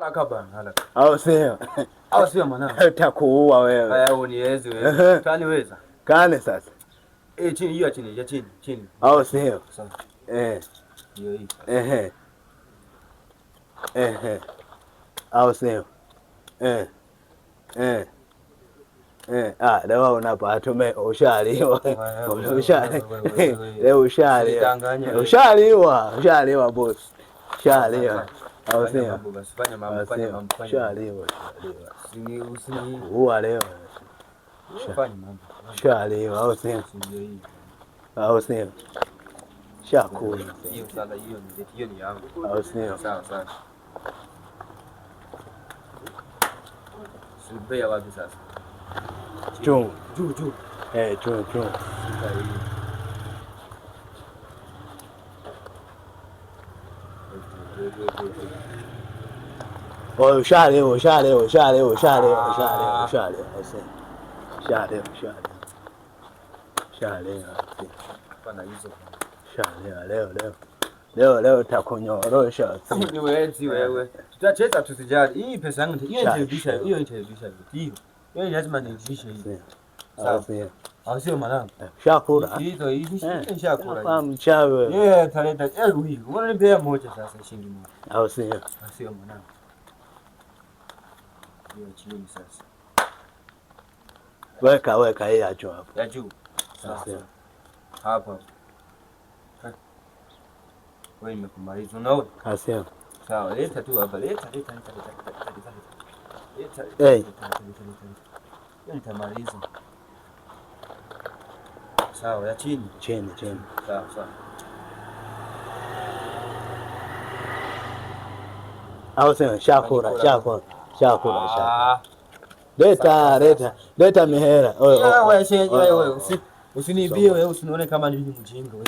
Haraka bana, haraka. Au sio? Au sio mwanangu? Utakuua wewe. Haya uniwezi wewe. Utaniweza. Kane sasa. Chini hiyo chini, ya chini. Au sio? Sawa. Hiyo hii. Au sio? Leo unapata ushaliwa. Leo ushaliwa boss. Ushaliwa. Au sio? Fanya mambo. Ushaliwa. Usini. Huwa leo. Fanya mambo. Ushaliwa, au sio? Au sio? Shakula. Hiyo sala hiyo ni yangu. Au sio? Sawa. Subia wapi sasa? Juu. Juu. Juu. Ushalewa. Leo takunyorosha. Wewe. Tutacheza tusijali. Hii pesa yangu hiyo interview. Hiyo lazima nirudishe hii. Sawa. Au sio mwanangu? Shakura. Hizo shakura. Kama mchawi. Talenta. Huyu. Unanipea moja sasa shilingi moja. Au sio? Au sio mwanangu? Hiyo chini sasa. Weka hii ya juu hapo. Ya juu. Sasa. Hapo. Wewe nimekumaliza. Unaona? Asio. Sawa, leta tu hapa. Leta. Nitamaliza. Sawa, ya chini. Chini. Sawa. Au sio? Shakura. Leta mihera. Wewe usinibie wewe, usinione kama mimi mjinga wewe.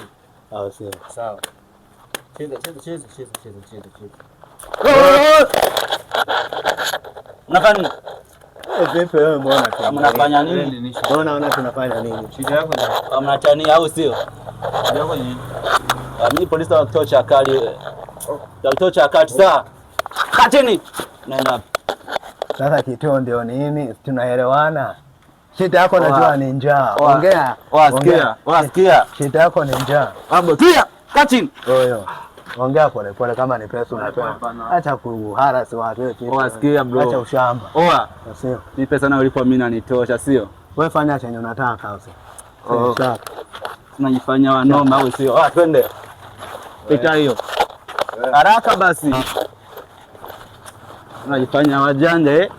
Au sio? Sawa. Cheza. Unafanya vipi wewe, mbona mnafanya nini? Mbona tunafanya nini? Shida yako ni mnatania au sio? Shida yako ni mimi polisi wa kituo cha kali. Kituo cha kati saa. Katini. Nenda. Sasa kituo ndio nini? Tunaelewana. Shida yako najua ni njaa. Ongea. Wasikia. Shida yako ni njaa. Hapo tulia. Katini. Oyo. Ongea pole kama ni pesa unapewa. Acha kuharasi watu wewe. Wasikia bro. Acha ushamba. Sio. Ni pesa nayo ulipo mimi nanitosha sio? Wewe fanya chenye unataka au sio? Tunajifanya wanoma au sio? Twende. Pita hiyo. Haraka basi. Tunajifanya wajanja